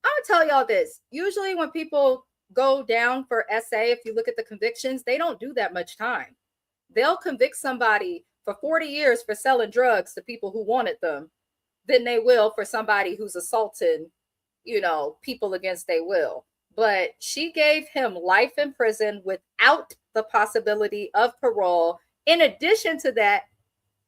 [SPEAKER 1] I'm going to tell y'all this. Usually when people go down for SA, if you look at the convictions, they don't do that much time. They'll convict somebody for 40 years for selling drugs to people who wanted them than they will for somebody who's assaulting, people against their will. But she gave him life in prison without the possibility of parole. In addition to that,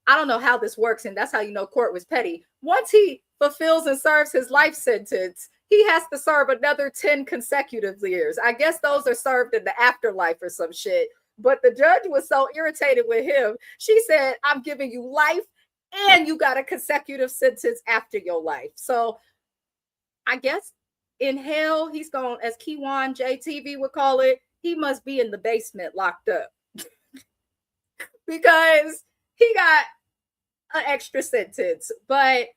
[SPEAKER 1] I don't know how this works, and that's how you know court was petty. Once he fulfills and serves his life sentence, he has to serve another 10 consecutive years. I guess those are served in the afterlife or some shit. But the judge was so irritated with him. She said, I'm giving you life and you got a consecutive sentence after your life. So I guess in hell, he's going, as Kiwan JTV would call it, he must be in the basement locked up because he got an extra sentence. But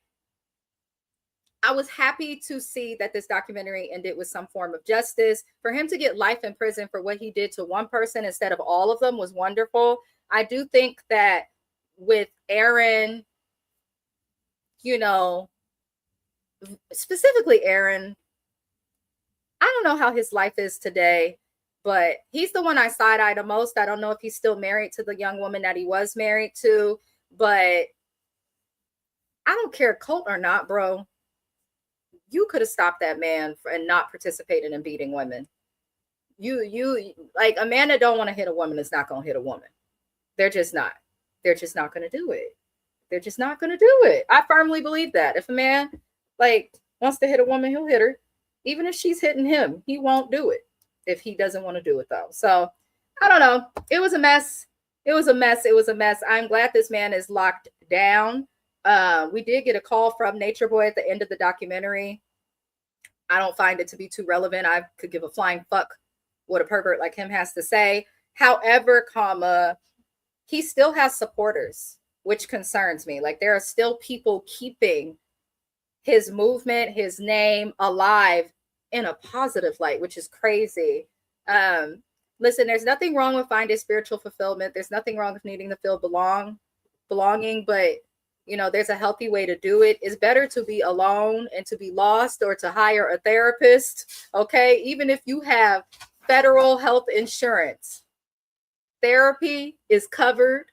[SPEAKER 1] I was happy to see that this documentary ended with some form of justice. For him to get life in prison for what he did to one person instead of all of them was wonderful. I do think that with Aaron, specifically Aaron, I don't know how his life is today, but he's the one I side-eye the most. I don't know if he's still married to the young woman that he was married to, but I don't care, cult or not, bro. You could have stopped that man and not participated in beating women. you like, a man that don't want to hit a woman is not going to hit a woman. They're just not going to do it. They're just not going to do it. I firmly believe that. If a man like wants to hit a woman, he'll hit her. Even if she's hitting him, he won't do it if he doesn't want to do it, though. So I don't know. It was a mess. It was a mess. I'm glad this man is locked down. We did get a call from Nature Boy at the end of the documentary. I don't find it to be too relevant. I could give a flying fuck what a pervert like him has to say. However, he still has supporters, which concerns me. Like, there are still people keeping his movement, his name alive in a positive light, which is crazy. Listen, there's nothing wrong with finding spiritual fulfillment. There's nothing wrong with needing to feel belonging, but there's a healthy way to do it. It's better to be alone and to be lost, or to hire a therapist. Okay. Even if you have federal health insurance, therapy is covered.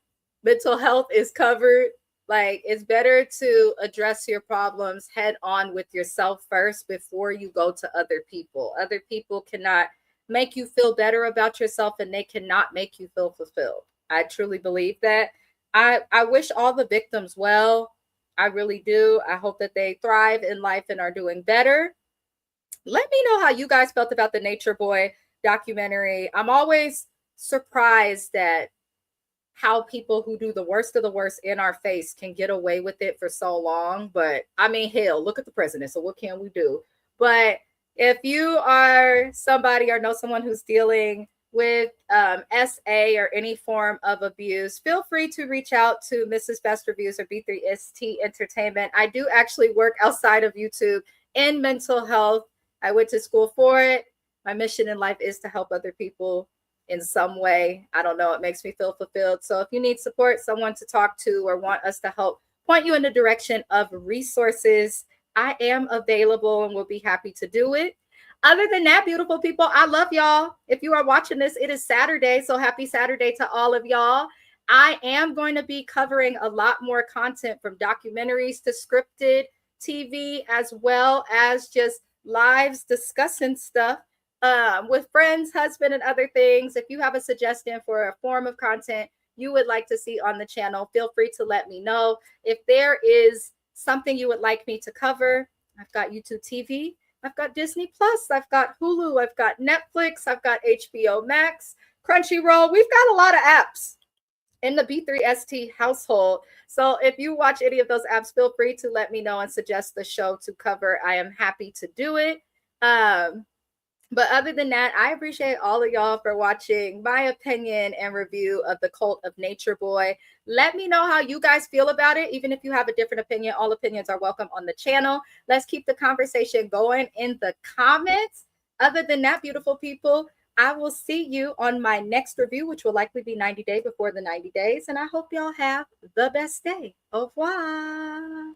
[SPEAKER 1] Mental health is covered. Like, it's better to address your problems head on with yourself first before you go to other people. Other people cannot make you feel better about yourself, and they cannot make you feel fulfilled. I truly believe that. I wish all the victims well. I really do. I hope that they thrive in life and are doing better. Let me know how you guys felt about the Nature Boy documentary. I'm always surprised at how people who do the worst of the worst in our face can get away with it for so long. But I mean, hell, look at the president. So what can we do? But if you are somebody or know someone who's dealing with SA or any form of abuse, feel free to reach out to Mrs. Best Reviews or B3ST Entertainment. I do actually work outside of YouTube in mental health. I went to school for it. My mission in life is to help other people in some way. I don't know. It makes me feel fulfilled. So if you need support, someone to talk to, or want us to help point you in the direction of resources, I am available and will be happy to do it. Other than that, beautiful people, I love y'all. If you are watching this, it is Saturday. So happy Saturday to all of y'all. I am going to be covering a lot more content, from documentaries to scripted TV, as well as just lives discussing stuff with friends, husband, and other things. If you have a suggestion for a form of content you would like to see on the channel, feel free to let me know. If there is something you would like me to cover, I've got YouTube TV. I've got Disney Plus, I've got Hulu, I've got Netflix, I've got HBO Max, Crunchyroll. We've got a lot of apps in the B3ST household. So if you watch any of those apps, feel free to let me know and suggest the show to cover. I am happy to do it. But other than that, I appreciate all of y'all for watching my opinion and review of the Cult of Nature Boy. Let me know how you guys feel about it. Even if you have a different opinion, all opinions are welcome on the channel. Let's keep the conversation going in the comments. Other than that, beautiful people, I will see you on my next review, which will likely be 90 days before the 90 days. And I hope y'all have the best day. Au revoir.